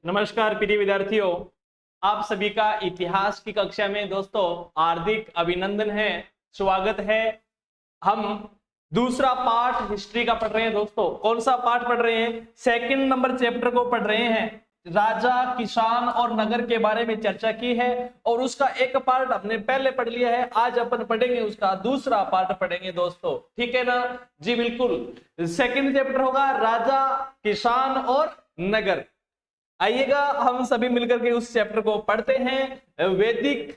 नमस्कार प्रिय विद्यार्थियों, आप सभी का इतिहास की कक्षा में दोस्तों हार्दिक अभिनंदन है, स्वागत है। हम दूसरा पार्ट हिस्ट्री का पढ़ रहे हैं दोस्तों। कौन सा पार्ट पढ़ रहे हैं? सेकंड नंबर चैप्टर को पढ़ रहे हैं। राजा, किसान और नगर के बारे में चर्चा की है और उसका एक पार्ट हमने पहले पढ़ लिया है। आज अपन पढ़ेंगे उसका दूसरा पार्ट पढ़ेंगे दोस्तों, ठीक है ना जी? बिल्कुल। सेकंड चैप्टर होगा राजा, किसान और नगर। आइएगा हम सभी मिलकर के उस चैप्टर को पढ़ते हैं। वैदिक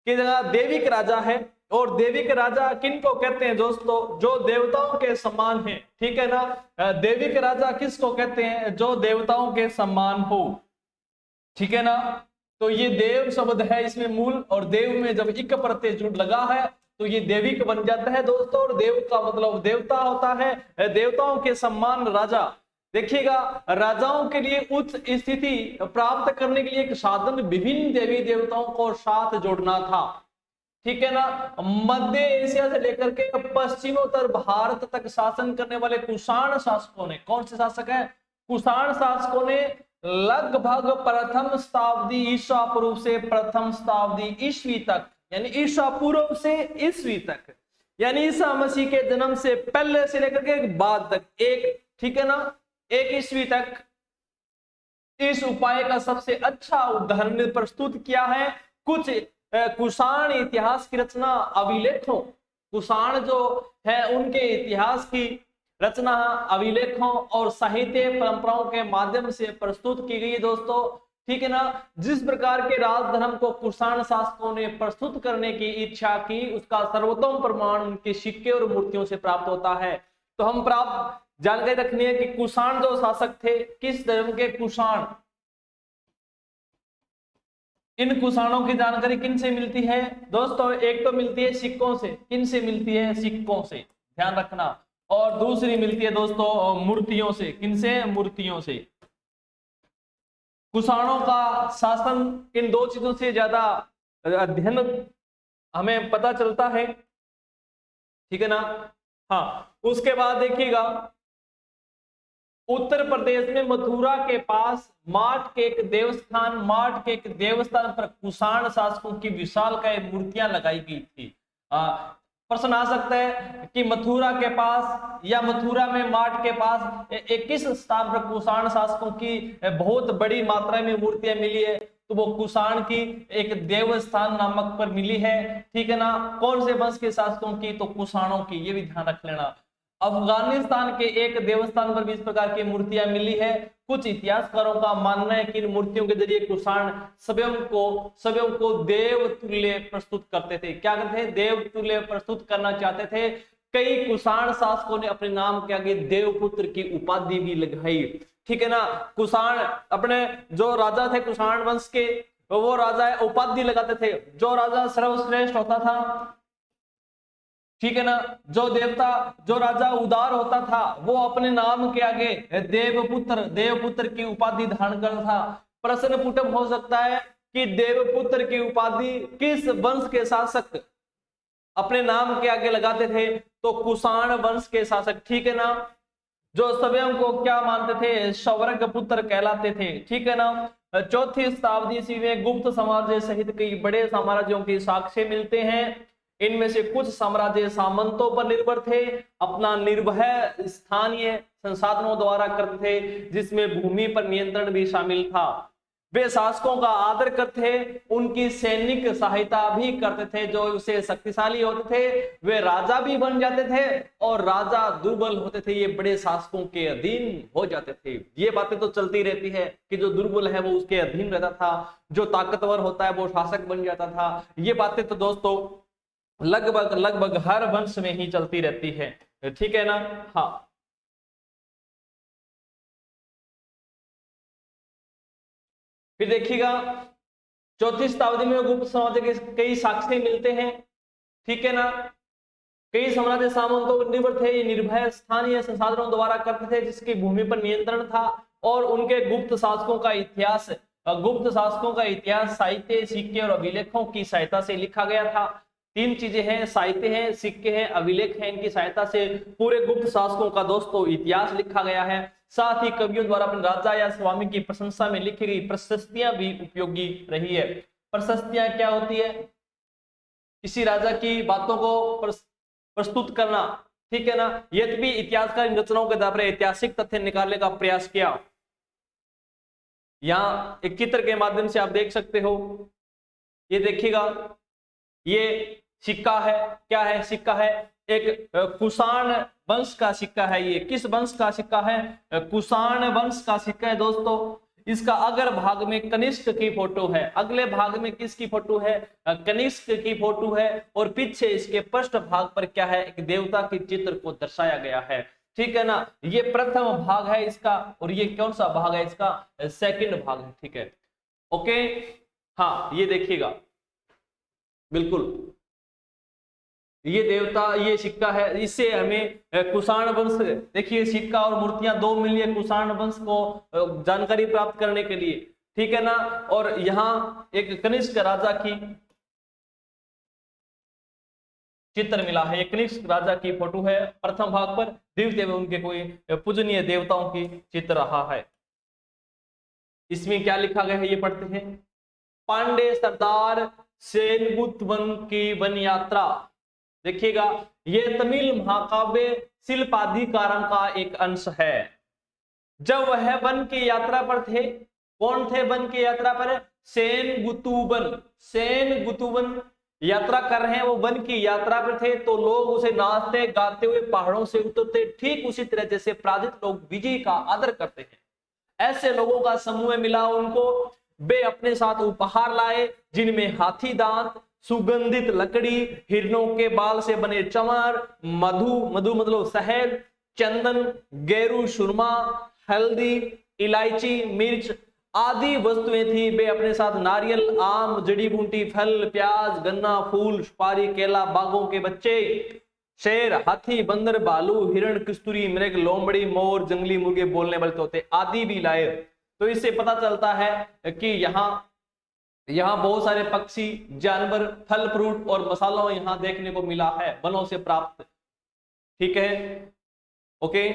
की जगह देविक राजा है और देविक राजा किनको कहते हैं दोस्तों? जो देवताओं के समान है, ठीक है ना। देविक राजा किसको कहते हैं? जो देवताओं के समान हो, ठीक है ना। तो ये देव शब्द है इसमें मूल, और देव में जब इक प्रत्यय जुड़ लगा है तो ये देविक बन जाता है दोस्तों। और देव का मतलब देवता होता है, देवताओं के सम्मान राजा। देखिएगा, राजाओं के लिए उच्च स्थिति प्राप्त करने के लिए एक साधन विभिन्न देवी देवताओं को साथ जोड़ना था, ठीक है ना। मध्य एशिया से लेकर के पश्चिमोत्तर भारत तक शासन करने वाले कुषाण शासकों ने, कौन से शासक हैं? कुषाण शासकों ने लगभग प्रथम शताब्दी ईसा पूर्व से प्रथम शताब्दी ईस्वी तक, यानी ईसा पूर्व से ईस्वी तक, यानी ईसा मसीह के जन्म से पहले से लेकर के बाद तक, एक, ठीक है ना, एक ईस्वी तक इस उपाय का सबसे अच्छा उदाहरण प्रस्तुत किया है। कुछ कुषाण इतिहास की रचना अभिलेखों, कुषाण जो है उनके इतिहास की रचना अभिलेखों और साहित्य परंपराओं के माध्यम से प्रस्तुत की गई है दोस्तों, ठीक है ना। जिस प्रकार के राजधर्म को कुषाण शासकों ने प्रस्तुत करने की इच्छा की, उसका सर्वोत्तम प्रमाण उनके सिक्के और मूर्तियों से प्राप्त होता है। तो हम प्राप्त जानकारी रखनी है कि कुषाण जो शासक थे, किस धर्म के कुषाण, इन कुषाणों की जानकारी किन से मिलती है दोस्तों? एक तो मिलती है सिक्कों से। किन से मिलती है? सिक्कों से, ध्यान रखना। और दूसरी मिलती है दोस्तों मूर्तियों से। किन से? मूर्तियों से। कुषाणों का शासन, इन दो चीजों से ज्यादा अध्ययन हमें पता चलता है, ठीक है ना। हाँ, उसके बाद देखिएगा, उत्तर प्रदेश में मथुरा के पास माट के एक देवस्थान पर कुषाण शासकों की विशालकाय मूर्तियां लगाई गई थी। प्रश्न आ सकता है कि मथुरा के पास या मथुरा में माट के पास किस स्थान पर कुषाण शासकों की बहुत बड़ी मात्रा में मूर्तियां मिली है? तो वो कुषाण की एक देवस्थान नामक पर मिली है, ठीक है ना। कौन से वंश के शासकों की? तो कुषाणों की, ये भी ध्यान रख लेना। अफगानिस्तान के एक देवस्थान पर भी इस प्रकार की मूर्तियां मिली है। कुछ इतिहासकारों का मानना है कि इन मूर्तियों के जरिए कुषाण स्वयं को देव तुल्य प्रस्तुत करते थे। क्या करते थे? देव तुल्य प्रस्तुत करना चाहते थे। कई कुषाण शासकों ने अपने नाम के आगे देवपुत्र की उपाधि भी लगाई, ठीक है ना। कुषाण अपने जो राजा थे कुषाण वंश के, वो राजा उपाधि लगाते थे। जो राजा सर्वश्रेष्ठ होता था, ठीक है ना, जो राजा उदार होता था, वो अपने नाम के आगे देवपुत्र की उपाधि धारण करता था। प्रश्न पुटअप हो सकता है कि देवपुत्र की उपाधि किस वंश के शासक अपने नाम के आगे लगाते थे? तो कुषाण वंश के शासक, ठीक है ना, जो स्वयं को क्या मानते थे? स्वर्ग पुत्र कहलाते थे, ठीक है ना। चौथी शताब्दी ईस्वी में गुप्त साम्राज्य सहित कई बड़े साम्राज्यों के साक्ष्य मिलते हैं। इनमें से कुछ साम्राज्य सामंतों पर निर्भर थे, अपना निर्भय स्थानीय संसाधनों द्वारा करते थे, जिसमें भूमि पर नियंत्रण भी शामिल था। वे शासकों का आदर करते थे, उनकी सैनिक सहायता भी करते थे। जो उसे शक्तिशाली होते थे वे राजा भी बन जाते थे, और राजा दुर्बल होते थे ये बड़े शासकों के अधीन हो जाते थे। ये बातें तो चलती रहती है कि जो दुर्बल है वो उसके अधीन रहता था, जो ताकतवर होता है वो शासक बन जाता था। ये बातें तो दोस्तों लगभग हर वंश में ही चलती रहती है, ठीक है ना। हाँ, फिर देखिएगा, चौथी शताब्दी में गुप्त साम्राज्य के कई साक्ष्य मिलते हैं, ठीक है ना। कई साम्राज्य सामंतों पर निर्भर थे, ये निर्भय स्थानीय संसाधनों द्वारा करते थे, जिसकी भूमि पर नियंत्रण था। और उनके गुप्त शासकों का इतिहास साहित्य, सिक्के और अभिलेखों की सहायता से लिखा गया था। तीन चीजें हैं, साहित्य है, सिक्के हैं, अभिलेख हैं। इनकी सहायता से पूरे गुप्त शासकों का दोस्तों इतिहास लिखा गया है। साथ ही कवियों द्वारा अपने राजा या स्वामी की प्रशंसा में लिखी गई प्रशस्तियां भी उपयोगी रही है। प्रशस्तियां क्या होती है? किसी राजा की बातों को प्रस्तुत करना, ठीक है ना। यद्यपि इतिहासकार इन रचनाओं के द्वारा ऐतिहासिक तथ्य निकालने का प्रयास किया। यहां एक चित्र के माध्यम से आप देख सकते हो, ये देखिएगा, ये सिक्का है। क्या है? सिक्का है एक कुषाण वंश का सिक्का है। ये किस वंश का सिक्का है? कुषाण वंश का सिक्का है दोस्तों। इसका अगर भाग में कनिष्क की फोटो है, अगले भाग में किसकी फोटो है? कनिष्क की फोटो है। और पीछे इसके पृष्ठ भाग पर क्या है? एक देवता के चित्र को दर्शाया गया है, ठीक है ना। ये प्रथम भाग है इसका, और ये कौन सा भाग है इसका? सेकंड भाग है, ठीक है, ओके। हाँ, ये देखिएगा, बिल्कुल ये देवता, ये सिक्का है। इससे हमें कुषाण वंश, देखिए सिक्का और मूर्तियां दो मिली है कुषाण वंश को जानकारी प्राप्त करने के लिए, ठीक है ना। और यहाँ एक कनिष्क राजा की चित्र मिला है, एक कनिष्क राजा की फोटो है प्रथम भाग पर। द्वितीय में उनके कोई पूजनीय देवताओं की चित्र रहा है। इसमें क्या लिखा गया है ये पढ़ते हैं। पांडे सरदार सेनगुप्त वन की वन यात्रा, देखिएगा यह तमिल महाकाव्य शिल्पाधिकारम का एक अंश है। जब वह वन की यात्रा पर थे, कौन थे वन की यात्रा पर? सेनगुतुवन यात्रा कर रहे हैं, वो वन की यात्रा पर थे, तो लोग उसे नाचते गाते हुए पहाड़ों से उतरते, ठीक उसी तरह जैसे पराजित लोग विजय का आदर करते हैं। ऐसे लोगों का समूह मिला उनको, वे अपने साथ उपहार लाए जिनमें हाथी दांत, सुगंधित लकड़ी, हिरणों के बाल से बने चमर, मधु मतलब शहद, चंदन, गेरू, सुरमा, हल्दी, इलायची, मिर्च आदि वस्तुएं थी। वे अपने साथ नारियल, आम, जड़ी बूटी, फल, प्याज, गन्ना, फूल, सुपारी, केला, बाघों के बच्चे, शेर, हाथी, बंदर, भालू, हिरण, किस्तूरी, मृग, लोमड़ी, मोर, जंगली मुर्गे, बोलने वाले तोते आदि भी लाए। तो इससे पता चलता है कि यहाँ बहुत सारे पक्षी, जानवर, फल फ्रूट और मसालों यहाँ देखने को मिला है, वनों से प्राप्त, ठीक है, ओके।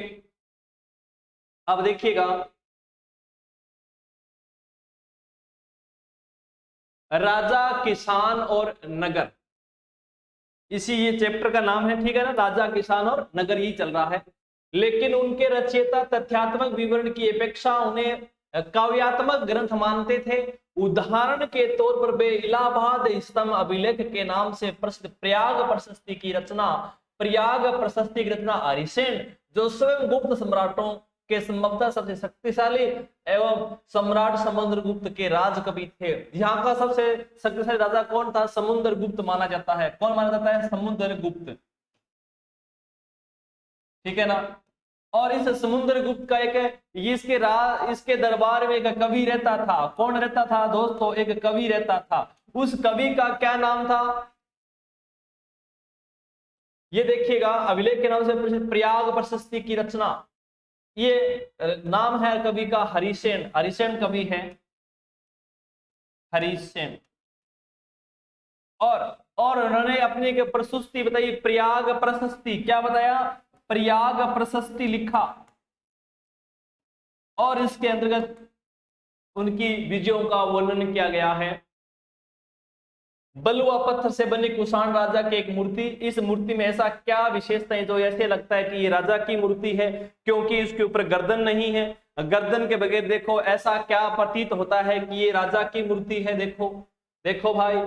अब देखिएगा राजा, किसान और नगर, इसी ये चैप्टर का नाम है, ठीक है ना। राजा, किसान और नगर ही चल रहा है। लेकिन उनके रचयिता तथ्यात्मक विवरण की अपेक्षा उन्हें काव्यात्मक ग्रंथ मानते थे। उदाहरण के तौर पर वे इलाहाबाद स्तंभ अभिलेख के नाम से प्रसिद्ध प्रयाग प्रशस्ति की रचना हरिसेन, जो स्वयं गुप्त सम्राटों के संभवतः सबसे शक्तिशाली एवं सम्राट समुद्रगुप्त के राजकवि थे। यहाँ का सबसे शक्तिशाली राजा कौन था? समुद्रगुप्त माना जाता है। कौन माना जाता है? समुद्रगुप्त, ठीक है ना। और इस समुद्रगुप्त का इसके दरबार में एक कवि रहता था। कौन रहता था दोस्तों? एक कवि रहता था। उस कवि का क्या नाम था? ये देखिएगा, अभिलेख के नाम से प्रसिद्ध प्रयाग प्रशस्ति की रचना, ये नाम है कवि का हरिसेन। हरिसेन कवि है, हरिसेन। और उन्होंने अपनी एक प्रशस्ति बताई, प्रयाग प्रशस्ति। क्या बताया? प्रयाग प्रशस्ति लिखा, और इसके अंतर्गत उनकी विजयों का वर्णन किया गया है। बलुआ पत्थर से बनी कुषाण राजा की एक मूर्ति। इस मूर्ति में ऐसा क्या विशेषता है जो ऐसे लगता है कि ये राजा की मूर्ति है? क्योंकि इसके ऊपर गर्दन नहीं है। गर्दन के बगैर देखो ऐसा क्या प्रतीत होता है कि ये राजा की मूर्ति है। देखो देखो भाई,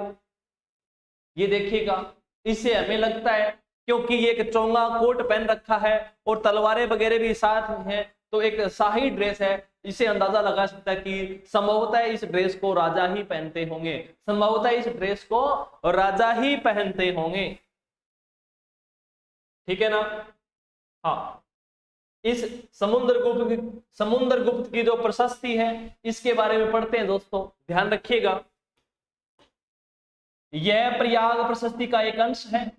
ये देखिएगा, इससे हमें लगता है, क्योंकि ये एक चोंगा कोट पहन रखा है और तलवारें वगैरह भी साथ में है, तो एक शाही ड्रेस है। इसे अंदाजा लगा सकता है कि संभवतः इस ड्रेस को राजा ही पहनते होंगे, संभवतः इस ड्रेस को राजा ही पहनते होंगे, ठीक है ना। हाँ, इस समुद्रगुप्त की जो प्रशस्ति है इसके बारे में पढ़ते हैं दोस्तों, ध्यान रखिएगा। यह प्रयाग प्रशस्ति का एक अंश है।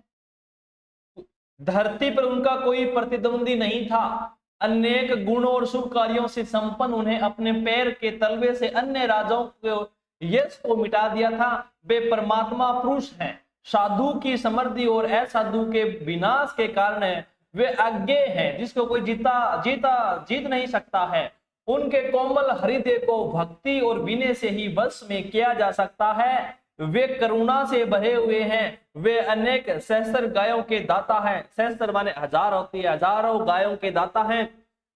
धरती पर उनका कोई प्रतिद्वंदी नहीं था। अनेक गुणों और शुभ कार्यों से संपन्न उन्हें अपने पैर के तलवे से अन्य राजाओं को यश को मिटा दिया था। वे परमात्मा पुरुष हैं, साधु की समृद्धि और असाधु के विनाश के कारण वे अज्ञेय हैं, जिसको कोई जीत नहीं सकता है। उनके कोमल हृदय को भक्ति और विनय से ही वश में किया जा सकता है। वे करुणा से भरे हुए हैं। वे अनेक सहस्त्र गायों के दाता हैं। सहस्त्र माने हजार होती है, हजारों गायों के दाता हैं।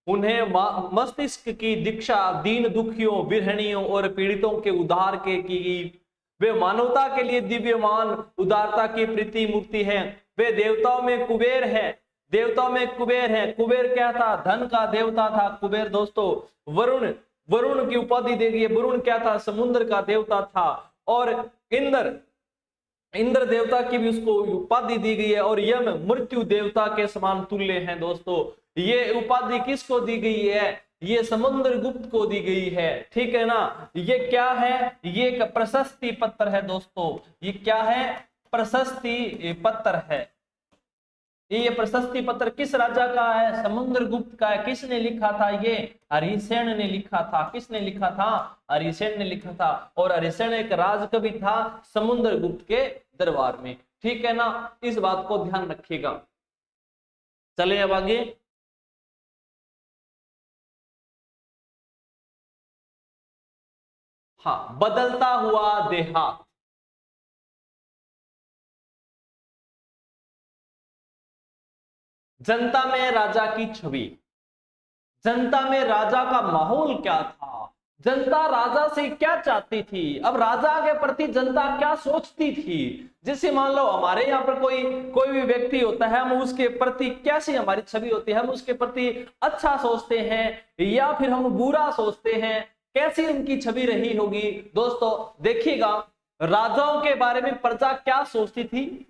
उन्हें मस्तिष्क की दीक्षा दीन दुखियों, बिरहणियों और पीड़ितों के उद्धार के की। वे मानवता के लिए दिव्यमान उदारता की प्रीति मूर्ति है। वे देवताओं में कुबेर है। देवताओं में कुबेर है। कुबेर क्या था? धन का देवता था कुबेर दोस्तों। वरुण की उपाधि दे गई है। वरुण क्या था? समुद्र का देवता था। और इंद्र देवता की भी उसको उपाधि दी गई है। और यम मृत्यु देवता के समान तुल्य हैं दोस्तों। ये उपाधि किसको दी गई है? ये समुद्रगुप्त को दी गई है, ठीक है ना। ये क्या है? ये एक प्रशस्ति पत्र है दोस्तों। ये क्या है? प्रशस्ति पत्र है। ये प्रशस्ति पत्र किस राजा का है? समुद्रगुप्त का है। किसने लिखा था? ये हरिसेन ने लिखा था। किसने लिखा था? हरिसेन ने लिखा था। और हरिसेन एक राजकवि था समुद्रगुप्त के दरबार में, ठीक है ना। इस बात को ध्यान रखिएगा। चले अब आगे। हाँ, बदलता हुआ देहात। जनता में राजा की छवि। जनता में राजा का माहौल क्या था? जनता राजा से क्या चाहती थी? अब राजा के प्रति जनता क्या सोचती थी? जैसे मान लो हमारे यहाँ पर कोई भी व्यक्ति होता है, हम उसके प्रति कैसी हमारी छवि होती है? हम उसके प्रति अच्छा सोचते हैं या फिर हम बुरा सोचते हैं? कैसी उनकी छवि रही होगी? दोस्तों देखिएगा, राजाओं के बारे में प्रजा क्या सोचती थी।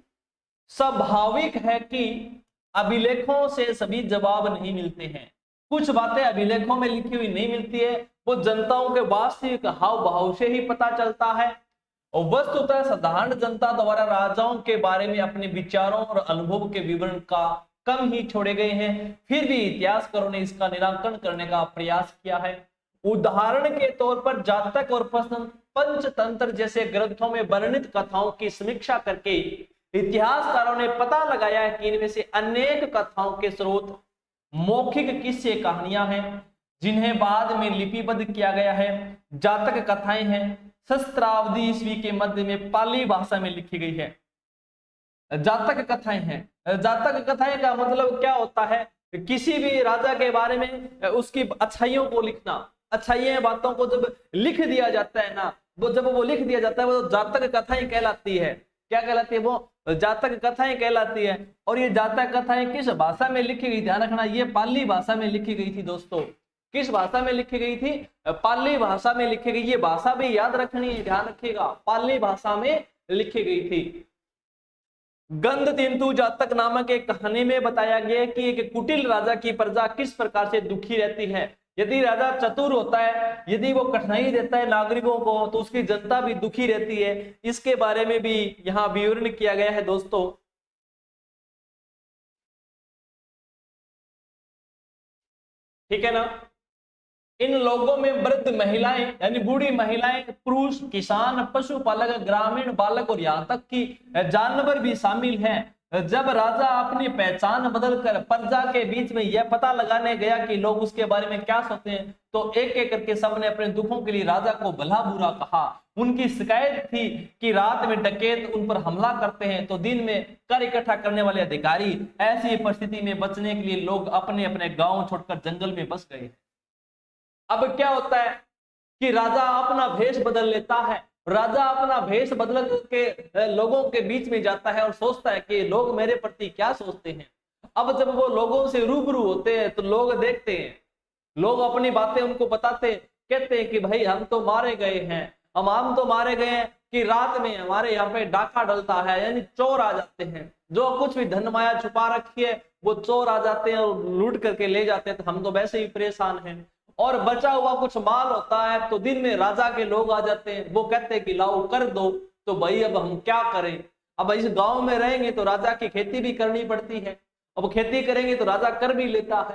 स्वाभाविक है कि अभिलेखों से सभी जवाब नहीं मिलते हैं। कुछ बातें अभिलेखों में लिखी हुई नहीं मिलती है, वो जनताओं के वास्तविक हाव भाव से ही पता चलता है। और वस्तुतः साधारण जनता द्वारा राजाओं के बारे में अपने विचारों और अनुभव के विवरण का कम ही छोड़े गए हैं। फिर भी इतिहासकारों ने इसका निराकरण करने का प्रयास किया है। उदाहरण के तौर पर जातक और पंचतंत्र जैसे ग्रंथों में वर्णित कथाओं की समीक्षा करके इतिहासकारों ने पता लगाया है कि इनमें से अनेक कथाओं के स्रोत मौखिक किस्से कहानियां हैं, जिन्हें बाद में लिपिबद्ध किया गया है। जातक कथाएं हैं, सहस्त्राब्दी ईस्वी के मध्य में पाली भाषा में लिखी गई है। जातक कथाएं हैं। जातक कथाएं का मतलब क्या होता है? किसी भी राजा के बारे में उसकी अच्छाइयों को लिखना। अच्छाइयां बातों को जब लिख दिया जाता है ना, जब वो लिख दिया जाता है वो जातक कथाएं कहलाती है। क्या कहलाती है? वो जातक कथाएं कहलाती है। और ये जातक कथाएं किस भाषा में लिखी गई? ध्यान रखना, ये पाली भाषा में लिखी गई थी दोस्तों। किस भाषा में लिखी गई थी? पाली भाषा में लिखी गई। ये भाषा भी याद रखनी है, ध्यान रखिएगा, पाली भाषा में लिखी गई थी। गंधतिंतु जातक नामक एक कहानी में बताया गया कि एक कुटिल राजा की प्रजा किस प्रकार से दुखी रहती है। यदि राजा चतुर होता है, यदि वो कठिनाई देता है नागरिकों को, तो उसकी जनता भी दुखी रहती है। इसके बारे में भी यहाँ विवरण किया गया है दोस्तों। ठीक है ना। इन लोगों में वृद्ध महिलाएं यानी बूढ़ी महिलाएं, पुरुष, किसान, पशुपालक, ग्रामीण बालक और यहाँ तक कि जानवर भी शामिल हैं। जब राजा अपनी पहचान बदलकर प्रजा के बीच में यह पता लगाने गया कि लोग उसके बारे में क्या सोचते हैं, तो एक एक करके सबने अपने दुखों के लिए राजा को भला बुरा कहा। उनकी शिकायत थी कि रात में डकैत उन पर हमला करते हैं तो दिन में कर इकट्ठा करने वाले अधिकारी। ऐसी परिस्थिति में बचने के लिए लोग अपने अपने गांव छोड़कर जंगल में बस गए। अब क्या होता है कि राजा अपना भेष बदल लेता है। राजा अपना भेष बदल के लोगों के बीच में जाता है और सोचता है कि लोग मेरे प्रति क्या सोचते हैं। अब जब वो लोगों से रूबरू होते हैं तो लोग देखते हैं, लोग अपनी बातें उनको बताते, कहते हैं कि भाई हम तो मारे गए हैं, हम तो मारे गए हैं कि रात में हमारे यहाँ पे डाका डलता है, यानी चोर आ जाते हैं। जो कुछ भी धन माया छुपा रखी है वो चोर आ जाते हैं और लूट करके ले जाते हैं। तो हम तो वैसे ही परेशान हैं। और बचा हुआ कुछ माल होता है तो दिन में राजा के लोग आ जाते हैं, वो कहते हैं कि लाओ कर दो। तो भाई अब हम क्या करें? अब इस गांव में रहेंगे तो राजा की खेती भी करनी पड़ती है, अब खेती करेंगे तो राजा कर भी लेता है।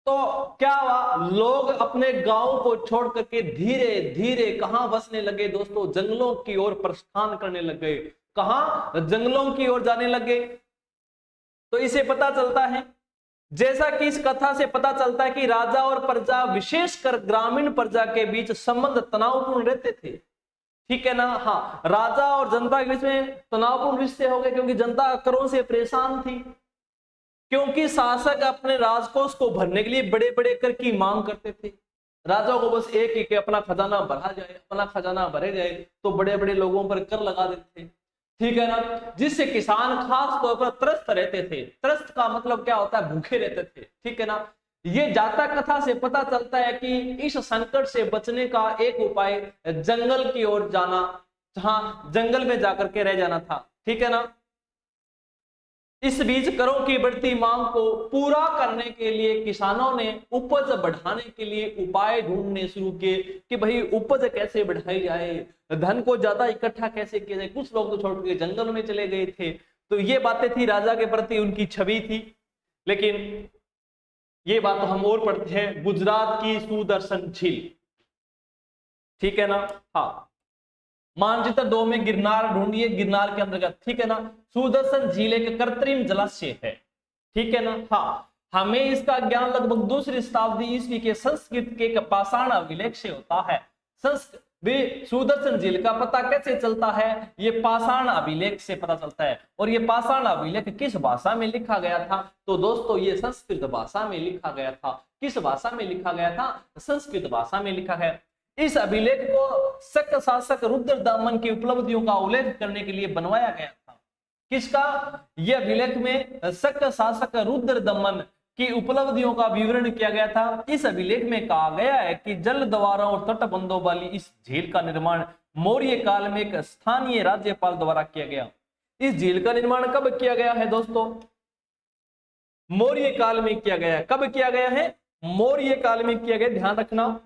तो क्या हुआ, लोग अपने गांव को छोड़ करके धीरे धीरे कहां बसने लगे दोस्तों? जंगलों की ओर प्रस्थान करने लग गए। कहां, जंगलों की ओर जाने लगे। तो इसे पता चलता है, जैसा कि इस कथा से पता चलता है कि राजा और प्रजा, विशेषकर ग्रामीण प्रजा के बीच संबंध तनावपूर्ण रहते थे। ठीक है ना। हाँ, राजा और जनता के बीच में तनावपूर्ण रिश्ते हो गए, क्योंकि जनता करों से परेशान थी, क्योंकि शासक अपने राजकोष को भरने के लिए बड़े बड़े कर की मांग करते थे। राजा को बस एक ही कि अपना खजाना भरा जाए, अपना खजाना भरे जाए, तो बड़े बड़े लोगों पर कर लगा देते थे। ठीक है ना, जिससे किसान खास तौर पर त्रस्त रहते थे। त्रस्त का मतलब क्या होता है, भूखे रहते थे। ठीक है ना। ये जातक कथा से पता चलता है कि इस संकट से बचने का एक उपाय जंगल की ओर जाना, जहां जंगल में जाकर के रह जाना था। ठीक है ना। इस बीच करों की बढ़ती मांग को पूरा करने के लिए किसानों ने उपज बढ़ाने के लिए उपाय ढूंढने शुरू किए कि भाई उपज कैसे बढ़ाई जाए, धन को ज्यादा इकट्ठा कैसे किया जाए। कुछ लोग तो छोड़ के जंगल में चले गए थे। तो ये बातें थी, राजा के प्रति उनकी छवि थी। लेकिन ये बात तो हम और पढ़ते हैं, गुजरात की सुदर्शन झील। ठीक है ना। हाँ, मानचित्र 2 में गिरनार ढूंढिए, गिरनार के अंतर्गत। ठीक है ना। सुदर्शन झील एक कृत्रिम जलाशय है। ठीक है ना। हाँ, हमें इसका ज्ञान लगभग दूसरी शताब्दी ईस्वी के संस्कृत के एक पाषाण अभिलेख से होता है। सुदर्शन झील का पता कैसे चलता है, ये पाषाण अभिलेख से पता चलता है। और ये पाषाण अभिलेख किस भाषा में लिखा गया था, तो दोस्तों ये संस्कृत भाषा में लिखा गया था। किस भाषा में लिखा गया था, संस्कृत भाषा में लिखा है। इस अभिलेख को शक शासक रुद्रदमन की उपलब्धियों का उल्लेख करने के लिए बनवाया गया था। किसका, यह अभिलेख में शक शासक रुद्रदमन की उपलब्धियों का विवरण किया गया था। इस अभिलेख में कहा गया है कि जल द्वारों और तटबंधों वाली इस झील का निर्माण मौर्य काल में एक स्थानीय राज्यपाल द्वारा किया गया। इस झील का निर्माण कब किया गया है दोस्तों, मौर्य काल में किया गया है। कब किया गया है, मौर्य काल में किया गया, ध्यान रखना,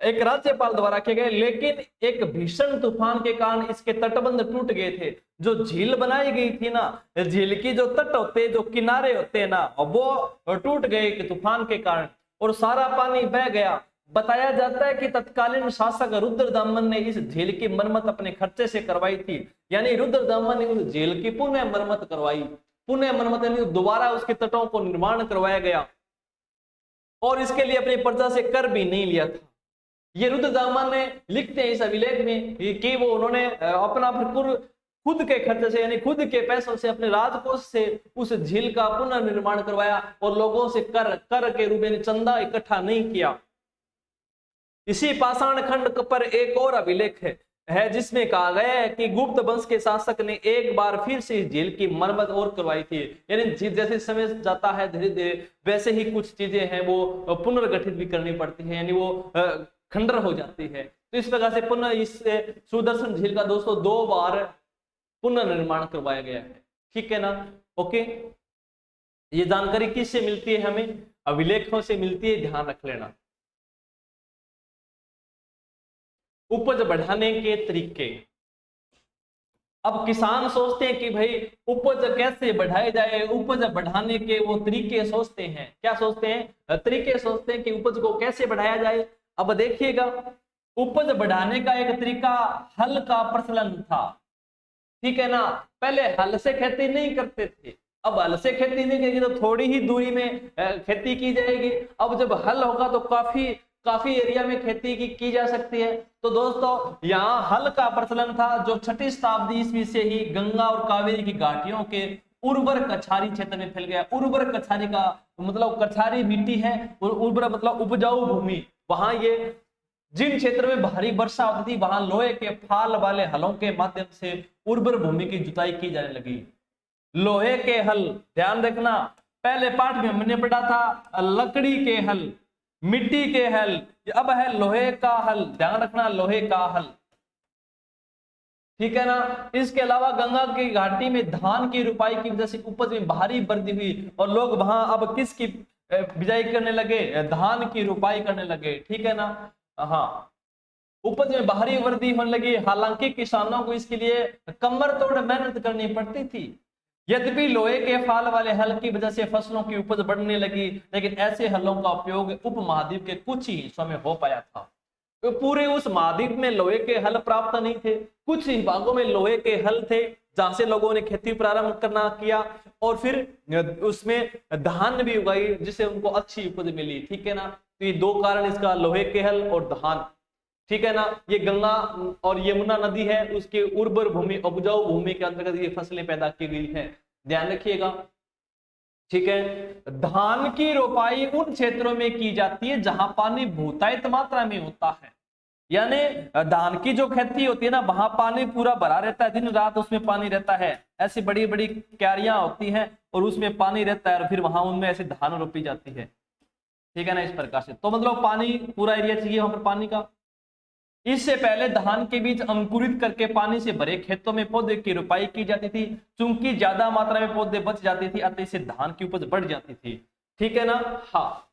एक राज्यपाल द्वारा किए गए। लेकिन एक भीषण तूफान के कारण इसके तटबंध टूट गए थे। जो झील बनाई गई थी ना, झील की जो तट होते, जो किनारे होते हैं ना, वो टूट गए कि तूफान के कारण, और सारा पानी बह गया। बताया जाता है कि तत्कालीन शासक रुद्रदमन ने इस झील की मरम्मत अपने खर्चे से करवाई थी। यानी रुद्रदमन ने उस झील की पुनः मरम्मत करवाई। पुनः मरम्मत यानी दोबारा उसके तटों को निर्माण करवाया गया, और इसके लिए अपनी प्रजा से कर भी नहीं लिया था। ये रुद्रदमन ने लिखते हैं इस अभिलेख में कि वो उन्होंने अपना खुद के खर्चे से, यानी खुद के पैसों से, अपने राजकोष से उस झील का पुनर्निर्माण करवाया, और लोगों से कर के रूप में चंदा इकट्ठा नहीं किया। इसी पाषाण खंड पर एक और अभिलेख है जिसमें कहा गया है कि गुप्त वंश के शासक ने एक बार फिर से इस झील की मरम्मत और करवाई थी। यानी जैसे समय जाता है धीरे धीरे, वैसे ही कुछ चीजें हैं वो पुनर्गठित भी करनी पड़ती है, यानी वो खंडर हो जाती है। तो इस प्रकार से पुनः इस सुदर्शन झील का दोस्तों 2 बार पुनर्निर्माण करवाया गया है। ठीक है ना। ओके, ये जानकारी किससे मिलती है, हमें अभिलेखों से मिलती है, ध्यान रख लेना। उपज बढ़ाने के तरीके। अब किसान सोचते हैं कि भाई उपज कैसे बढ़ाई जाए, उपज बढ़ाने के वो तरीके सोचते हैं। क्या सोचते हैं, तरीके सोचते हैं कि उपज को कैसे बढ़ाया जाए। अब देखिएगा, उपज बढ़ाने का एक तरीका हल का प्रचलन था। ठीक है ना। पहले हल से खेती नहीं करते थे, अब हल से खेती नहीं करेगी तो थोड़ी ही दूरी में खेती की जाएगी। अब जब हल होगा तो काफी एरिया में खेती की जा सकती है। तो दोस्तों यहाँ हल का प्रचलन था, जो 6ठी शताब्दी ईस्वी से ही गंगा और कावेरी की घाटियों के उर्वर कछारी क्षेत्र में फैल गया। उर्वर कछारी का मतलब कछारी मिट्टी है, और उर्वर मतलब उपजाऊ भूमि। वहां ये जिन क्षेत्र में भारी वर्षा होती थी, वहां लोहे के फाल वाले हलों के माध्यम से उर्वर भूमि की जुताई की जाने लगी। लोहे के हल, ध्यान रखना, पहले पाठ में हमने पढ़ा था लकड़ी के हल, मिट्टी के हल, अब है लोहे का हल। ध्यान रखना, लोहे का हल। ठीक है ना। इसके अलावा गंगा की घाटी में धान की रुपाई की वजह से उपज में भारी वृद्धि हुई, और लोग वहां अब किसकी बिजाई करने लगे, धान की रुपाई करने लगे। ठीक है ना। हाँ, उपज में भारी वृद्धि होने लगी। हालांकि किसानों को इसके लिए कमर तोड़ मेहनत करनी पड़ती थी। यद्यपि लोहे के फाल वाले हल की वजह से फसलों की उपज बढ़ने लगी, लेकिन ऐसे हलों का उपयोग उपमहाद्वीप के कुछ ही हिस्सों में हो पाया था। तो पूरे उस महाद्वीप में लोहे के हल प्राप्त नहीं थे, कुछ ही भागों में लोहे के हल थे जहां से लोगों ने खेती प्रारंभ करना किया, और फिर उसमें धान भी उगाई जिससे उनको अच्छी उपज मिली। ठीक है ना, तो ये दो कारण इसका, लोहे के हल और धान। ठीक है ना, ये गंगा और यमुना नदी है, उसके उर्वर भूमि, उपजाऊ भूमि के अंतर्गत ये फसलें पैदा की गई है, ध्यान रखिएगा। ठीक है, धान की रोपाई उन क्षेत्रों में की जाती है जहां पानी बहुतायत मात्रा में होता है, यानी धान की जो खेती होती है ना, वहां पानी पूरा भरा रहता है, दिन रात उसमें पानी रहता है, ऐसी बड़ी बड़ी क्यारियां होती हैं और उसमें पानी रहता है, और फिर वहां उनमें ऐसे धान रोपी जाती है। ठीक है ना, इस प्रकार से, तो मतलब पानी पूरा एरिया चाहिए वहां पर पानी का। इससे पहले धान के बीज अंकुरित करके पानी से भरे खेतों में पौधे की रोपाई की जाती थी, चूंकि ज्यादा मात्रा में पौधे बच जाती थी, अतः इससे धान की उपज बढ़ जाती थी। ठीक है ना, हाँ,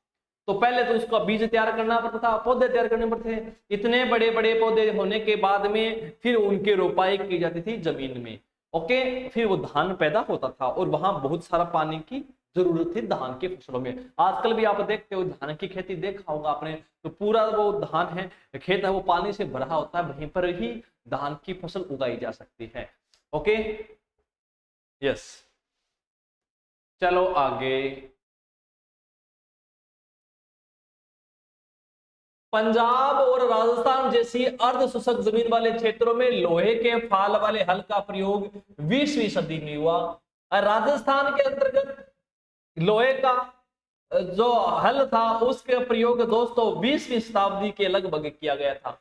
तो पहले तो उसका बीज तैयार करना पड़ता था, पौधे तैयार करने पड़ते थे, इतने बड़े बड़े पौधे होने के बाद में फिर उनकी रोपाई की जाती थी जमीन में। ओके, फिर वो धान पैदा होता था और वहां बहुत सारा पानी की जरूरत थी धान की फसलों में। आजकल भी आप देखते हो धान की खेती देखा होगा आपने, तो पूरा वो धान है, खेत है, वो पानी से भरा होता है, वहीं पर ही धान की फसल उगाई जा सकती है। ओके, यस, चलो आगे। पंजाब और राजस्थान जैसी अर्ध शुष्क जमीन वाले क्षेत्रों में लोहे के फाल वाले हल का प्रयोग 20वीं सदी में हुआ। राजस्थान के अंतर्गत लोहे का जो हल था उसके प्रयोग दोस्तों 20वीं शताब्दी के लगभग किया गया था।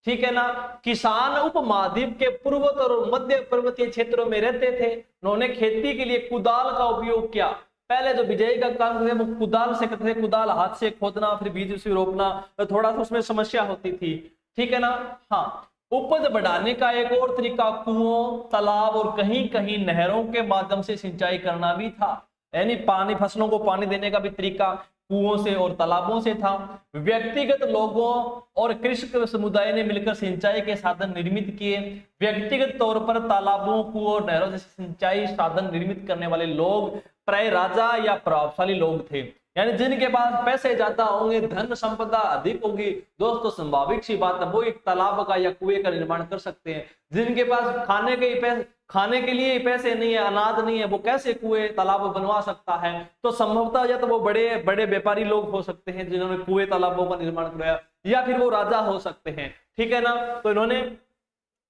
ठीक है ना, किसान उपमहाद्वीप के पूर्वोत्तर और मध्य पर्वतीय क्षेत्रों में रहते थे, उन्होंने खेती के लिए कुदाल का उपयोग किया। पहले जो बिजाई का काम थे वो कुदाल से करते थे, कुदाल हाथ से खोदना फिर बीज उसे रोपना, तो थोड़ा सा उसमें समस्या होती थी। ठीक है ना, हाँ, उपज बढ़ाने का एक और तरीका कुओं, तालाब और कहीं कहीं नहरों के माध्यम से सिंचाई करना भी था, यानी पानी, फसलों को पानी देने का भी तरीका कुओं से और तालाबों से था। व्यक्तिगत लोगों और कृषक समुदाय ने मिलकर सिंचाई के साधन निर्मित किए। व्यक्तिगत तौर पर तालाबों, कुओं और नहरों जैसे सिंचाई साधन निर्मित करने वाले लोग प्राय राजा या प्रभावशाली लोग थे, यानी जिनके पास पैसे ज्यादा होंगे, धन संपदा अधिक होगी, दोस्तों स्वाभाविक सी बात है वो एक तालाब का या कुएं का निर्माण कर सकते हैं। जिनके पास खाने के लिए पैसे नहीं है, अनाज नहीं है, वो कैसे कुएं तालाब बनवा सकता है? तो संभवतः या तो वो बड़े बड़े व्यापारी लोग हो सकते हैं जिन्होंने कुएं तालाबों का निर्माण कराया, या फिर वो राजा हो सकते हैं। ठीक है ना, तो इन्होंने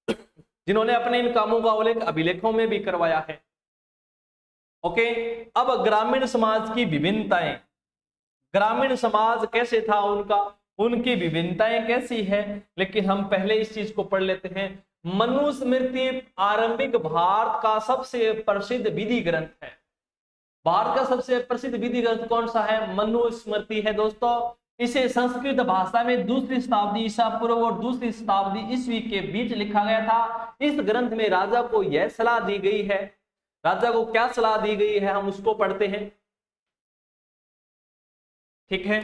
जिन्होंने अपने इन कामों का उल्लेख अभिलेखों में भी करवाया है। ओके, अब ग्रामीण समाज की विभिन्नताएं, ग्रामीण समाज कैसे था उनका, उनकी विभिन्नताएं कैसी है, लेकिन हम पहले इस चीज को पढ़ लेते हैं। मनुस्मृति आरंभिक भारत का सबसे प्रसिद्ध विधि ग्रंथ है। भारत का सबसे प्रसिद्ध विधि ग्रंथ कौन सा है? मनुस्मृति है दोस्तों। इसे संस्कृत भाषा में 2री शताब्दी ईसा पूर्व और 2री शताब्दी ईस्वी के बीच लिखा गया था। इस ग्रंथ में राजा को यह सलाह दी गई है, राजा को क्या सलाह दी गई है हम उसको पढ़ते हैं। ठीक है,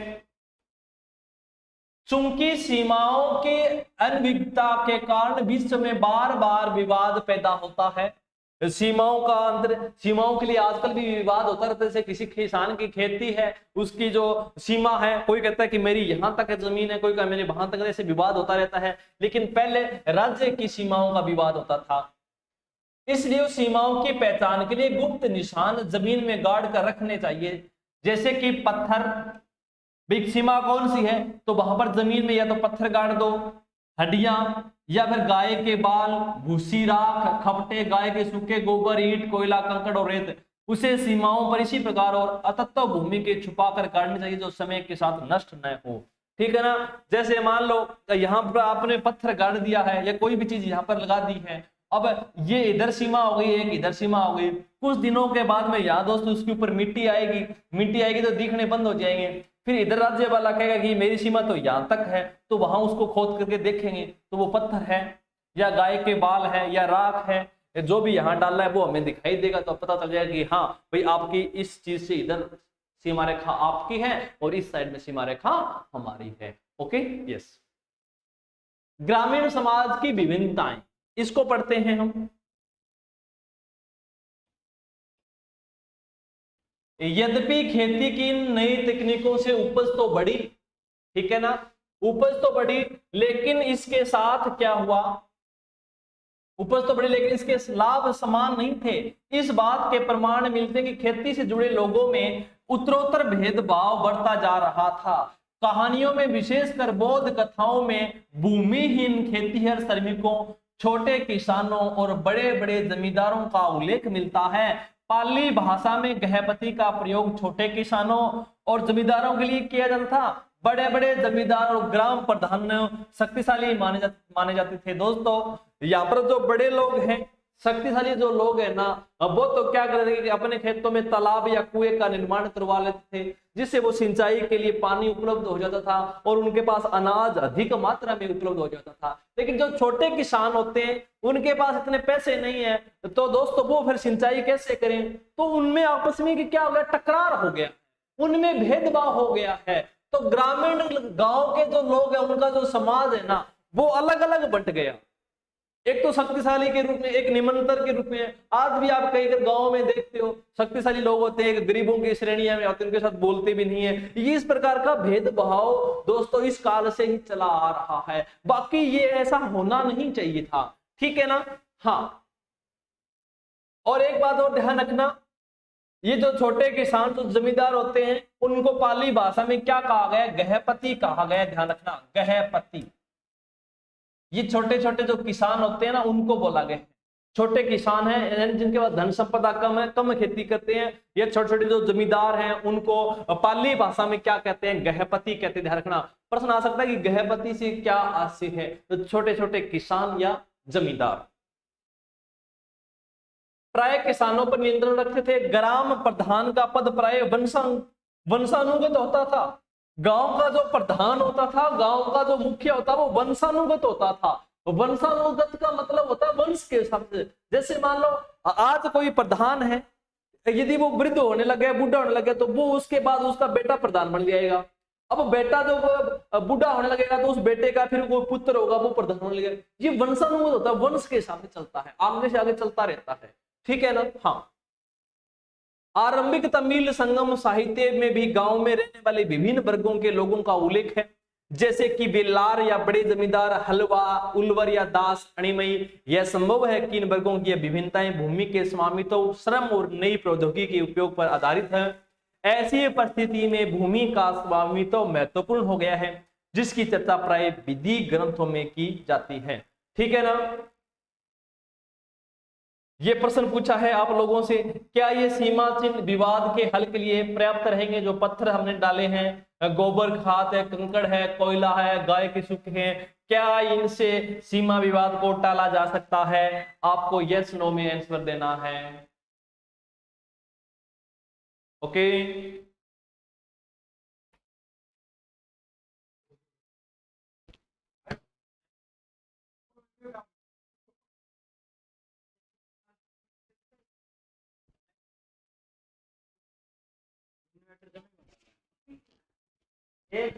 चूंकि सीमाओं के अनिश्चितता के कारण विश्व में बार बार विवाद पैदा होता है। सीमाओं के लिए आजकल भी विवाद होता रहता है। जैसे किसी किसान की खेती है, उसकी जो सीमा है, कोई कहता है कि मेरी यहां तक जमीन है, कोई कहता है मेरी वहां तक, ऐसे विवाद होता रहता है। लेकिन पहले राज्य की सीमाओं का विवाद होता था, इसलिए उस सीमाओं की पहचान के लिए गुप्त निशान जमीन में गाड़ कर रखने चाहिए। जैसे कि पत्थर, सीमा कौन सी है तो वहां पर जमीन में या तो पत्थर गाड़ दो, हड्डियां, या फिर गाय के बाल, भूसी, राख, खपटे, गाय के सूखे गोबर, ईंट, कोयला, कंकड़ और रेत, उसे सीमाओं पर इसी प्रकार और अतत्व भूमि के छुपा कर गाड़नी चाहिए जो समय के साथ नष्ट न हो। ठीक है ना, जैसे मान लो यहाँ पर आपने पत्थर गाड़ दिया है या कोई भी चीज यहाँ पर लगा दी है, अब ये इधर सीमा हो गई, एक इधर सीमा हो गई, कुछ दिनों के बाद में यहाँ दोस्तों उसके ऊपर मिट्टी आएगी तो दिखने बंद हो जाएंगे। फिर इधर राज्य वाला कहेगा कि मेरी सीमा तो यहाँ तक है, तो वहां उसको खोद करके देखेंगे तो वो पत्थर है या गाय के बाल है या राख है, जो भी यहाँ डालना है वो हमें दिखाई देगा, तो पता चल जाएगा कि हाँ भाई आपकी इस चीज से इधर सीमा रेखा आपकी है और इस साइड में सीमा रेखा हमारी है। Okay, yes. ग्रामीण समाज की विभिन्नताएं, इसको पढ़ते हैं हम। यद्यपि खेती की नई तकनीकों से उपज तो बढ़ी, ठीक है ना, उपज तो बढ़ी, लेकिन इसके साथ क्या हुआ, उपज तो बढ़ी लेकिन इसके लाभ समान नहीं थे। इस बात के प्रमाण मिलते कि खेती से जुड़े लोगों में उत्तरोत्तर भेदभाव बढ़ता जा रहा था। कहानियों में, विशेषकर बौद्ध कथाओं में, भूमिहीन खेतीहर श्रमिकों, छोटे किसानों और बड़े बड़े जमींदारों का उल्लेख मिलता है। पाली भाषा में गृहपति का प्रयोग छोटे किसानों और जमींदारों के लिए किया जाता था। बड़े बड़े जमींदार और ग्राम प्रधान शक्तिशाली माने जाते थे। दोस्तों यहाँ पर जो बड़े लोग हैं, शक्तिशाली जो लोग हैं ना, वो तो क्या करते थे कि अपने खेतों में तालाब या कुएं का निर्माण करवा लेते थे, जिससे वो सिंचाई के लिए पानी उपलब्ध हो जाता था और उनके पास अनाज अधिक मात्रा में उपलब्ध हो जाता था। लेकिन जो छोटे किसान होते हैं उनके पास इतने पैसे नहीं है, तो दोस्तों वो फिर सिंचाई कैसे करें, तो उनमें आपस में क्या हो गया, टकरार हो गया, उनमें भेदभाव हो गया है। तो ग्रामीण गांव के जो लोग हैं उनका जो समाज है ना, वो अलग अलग बंट गया। एक तो शक्तिशाली के रूप में, एक निमंत्रण के रूप में। आज भी आप कई गांव में देखते हो शक्तिशाली लोग होते हैं, गरीबों की श्रेणियां में होते हैं, उनके साथ बोलते भी नहीं है। ये इस प्रकार का भेदभाव दोस्तों इस काल से ही चला आ रहा है। बाकी ये ऐसा होना नहीं चाहिए था, ठीक है ना। हाँ, और एक बात और ध्यान रखना, ये जो छोटे किसान जो जमींदार होते हैं उनको पाली भाषा में क्या कहा गया, गृहपति कहा गया। ध्यान रखना, गृहपति। ये छोटे छोटे जो किसान होते हैं ना उनको बोला गया, छोटे किसान हैं जिनके पास धन संपदा कम है, कम खेती करते हैं। ये छोटे छोटे जो जमींदार हैं उनको पाली भाषा में क्या कहते हैं, गृहपति कहते हैं। ध्यान रखना, प्रश्न आ सकता है कि गृहपति से क्या आशय है, तो छोटे छोटे किसान या जमींदार। प्राय किसानों पर नियंत्रण रखते थे। ग्राम प्रधान का पद प्राय वंशानुगत होता था। गांव का जो प्रधान होता था, गांव का जो मुखिया होता वो वंशानुगत होता था। वंशानुगत का मतलब होता है वंश के हिसाब से। जैसे मान लो आज कोई प्रधान है, यदि वो वृद्ध होने लगे, बूढ़ा होने लगे, तो वो उसके बाद उसका बेटा प्रधान बन जाएगा। अब बेटा जो बूढ़ा होने लगेगा तो उस बेटे का फिर वो पुत्र होगा, वो प्रधान होने लगेगा। ये वंशानुगत होता है, वंश के हिसाब से चलता है, आगे से आगे चलता रहता है, ठीक है ना। हाँ, आरंभिक तमिल संगम साहित्य में भी गांव में रहने वाले विभिन्न वर्गों के लोगों का उल्लेख है, जैसे कि बेलार या बड़े जमींदार, हलवा, उलवर या दास, अणिमयी। यह संभव है कि इन वर्गों की विभिन्नताएं भूमि के स्वामित्व, श्रम और नई प्रौद्योगिकी के उपयोग पर आधारित है। ऐसी परिस्थिति में भूमि का स्वामित्व महत्वपूर्ण हो गया है, जिसकी चर्चा प्राय विधि ग्रंथों में की जाती है, ठीक है ना। ये प्रश्न पूछा है आप लोगों से, क्या ये सीमा चिन्ह विवाद के हल के लिए पर्याप्त रहेंगे? जो पत्थर हमने डाले हैं, गोबर खाद है, कंकड़ है, कोयला है, गाय के सुख है, क्या इनसे सीमा विवाद को टाला जा सकता है? आपको यस नो में आंसर देना है, ओके। एक